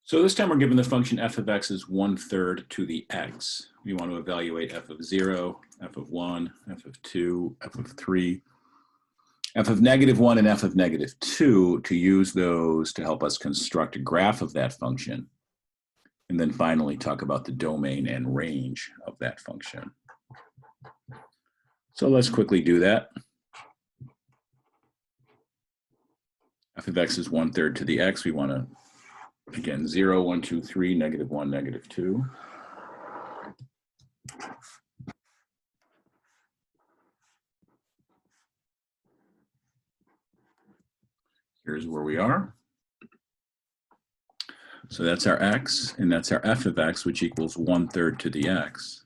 So this time we're given the function f of x is 1/3 to the x. We want to evaluate f of 0, f of 1, f of 2, f of 3, f of -1, and f of -2 to use those to help us construct a graph of that function. And then finally talk about the domain and range of that function. So let's quickly do that. F of x is 1/3 to the x. We want to, again, 0, 1, 2, 3, -1, -2. Here's where we are. So that's our x, and that's our f of x, which equals 1/3 to the x.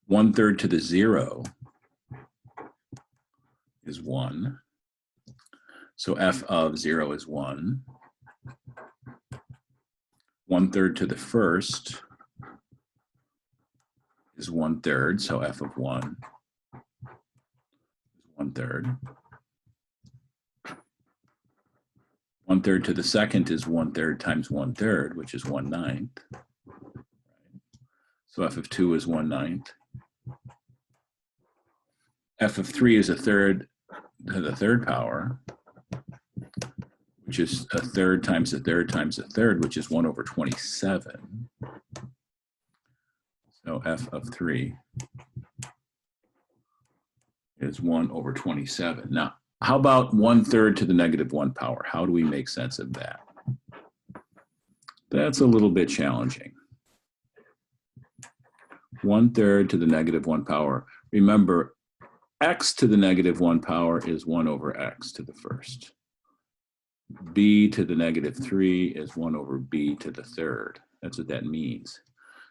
1/3 to the 0 is 1. So f of 0 is 1. 1/3 to the first is 1/3, so f of 1 is 1/3. 1/3 to the second is 1/3 times 1/3, which is 1/9. So f of 2 is 1/9. F of 3 is 1/3 to the third power, which is 1/3 times 1/3 times 1/3, which is 1/27. So f of 3 is 1/27. Now, how about 1/3 to the -1 power? How do we make sense of that? That's a little bit challenging. 1/3 to the -1 power. Remember, x to the -1 power is 1/x to the first. B to the -3 is 1/b to the third. That's what that means.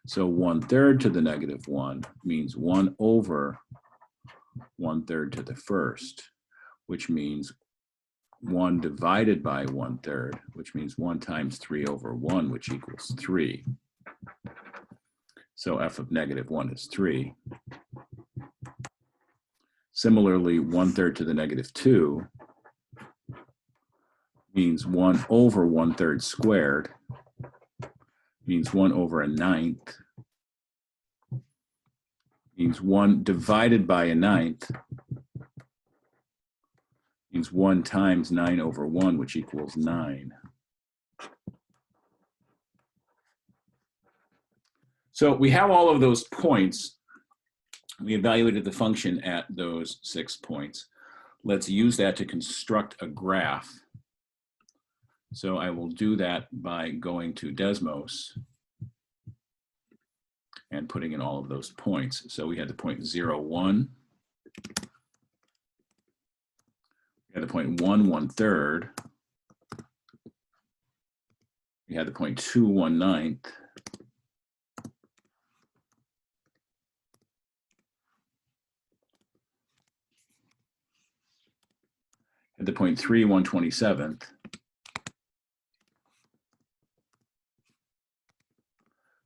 So 1/3 to the -1 means 1/1/3 to the first, which means 1 divided by 1/3, which means 1 times 3/1, which equals 3. So f of -1 is 3. Similarly, 1/3 to the -2 means 1/1/3 squared, means 1/9, means 1 divided by 1/9, means 1 times 9/1, which equals 9. So we have all of those points. We evaluated the function at those 6 points. Let's use that to construct a graph. So I will do that by going to Desmos and putting in all of those points. So we had the point 0, 1. We had the point 1, 1/3. We had the point 2, 1/9. At the point 3, 1/27.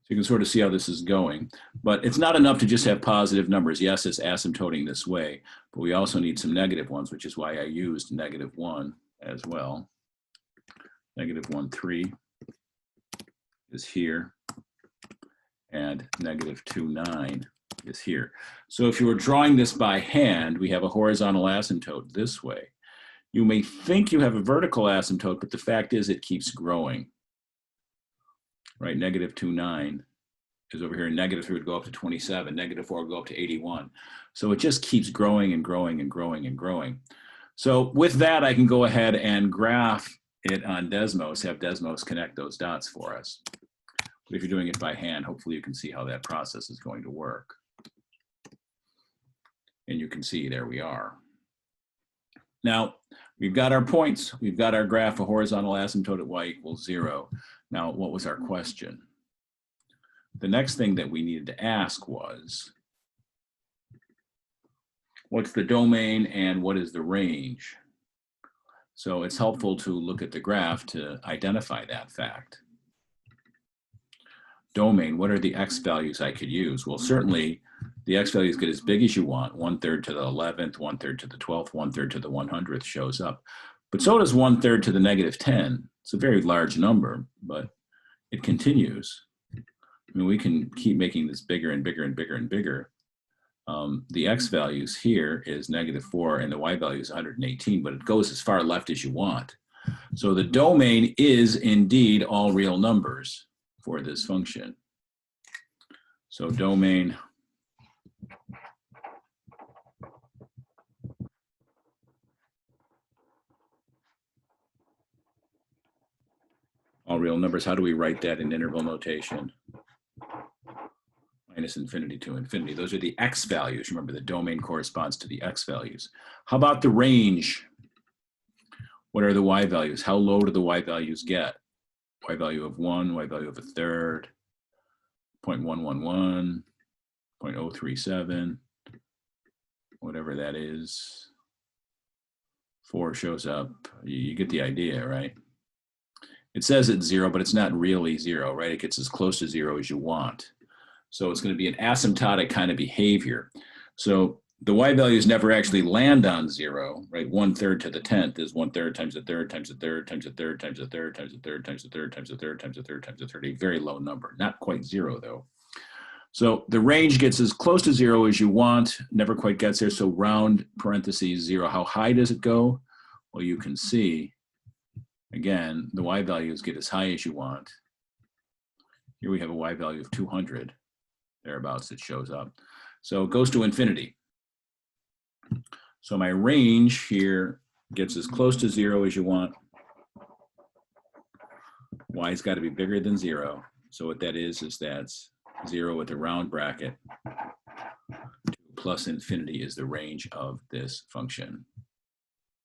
So you can sort of see how this is going, but it's not enough to just have positive numbers. Yes, it's asymptoting this way, but we also need some negative ones, which is why I used -1 as well. -1, 3 is here, and -2, 9 is here. So if you were drawing this by hand, we have a horizontal asymptote this way. You may think you have a vertical asymptote, but the fact is it keeps growing. Right, -2, 9 is over here, and -3 would go up to 27, -4 would go up to 81. So it just keeps growing and growing and growing and growing. So with that, I can go ahead and graph it on Desmos, have Desmos connect those dots for us. But if you're doing it by hand, hopefully you can see how that process is going to work. And you can see there we are. Now, we've got our points. We've got our graph, a horizontal asymptote at y equals 0. Now, what was our question? The next thing that we needed to ask was, what's the domain and what is the range? So it's helpful to look at the graph to identify that fact. Domain, what are the x values I could use? Well, certainly the x values get as big as you want. 1/3 to the 11th, 1/3 to the 12th, 1/3 to the 100th shows up. But so does 1/3 to the -10. It's a very large number, but it continues. I mean, we can keep making this bigger and bigger and bigger and bigger. The x values here is -4 and the y value is 118, but it goes as far left as you want. So the domain is indeed all real numbers for this function. So domain all real numbers. How do we write that in interval notation? Minus infinity to infinity. Those are the x values. Remember, the domain corresponds to the x values. How about the range? What are the y values? How low do the y values get? Y value of 1, y value of a third, 0.111, 0.037, whatever that is. 4 shows up. You get the idea, right? It says it's 0, but it's not really 0, right? It gets as close to 0 as you want. So it's going to be an asymptotic kind of behavior. So the y values never actually land on 0, right? 1/3 to the 10th is 1/3 times a third times a third times a third times a third times a third times a third times a third times a third times a third, a very low number, not quite 0 though. So the range gets as close to 0 as you want, never quite gets there. So round parentheses 0. How high does it go? Well, you can see, again, the y values get as high as you want. Here we have a y value of 200. Thereabouts it shows up. So it goes to infinity. So my range here gets as close to 0 as you want. Y's got to be bigger than 0. So what that is that's 0 with a round bracket. 2 plus infinity is the range of this function.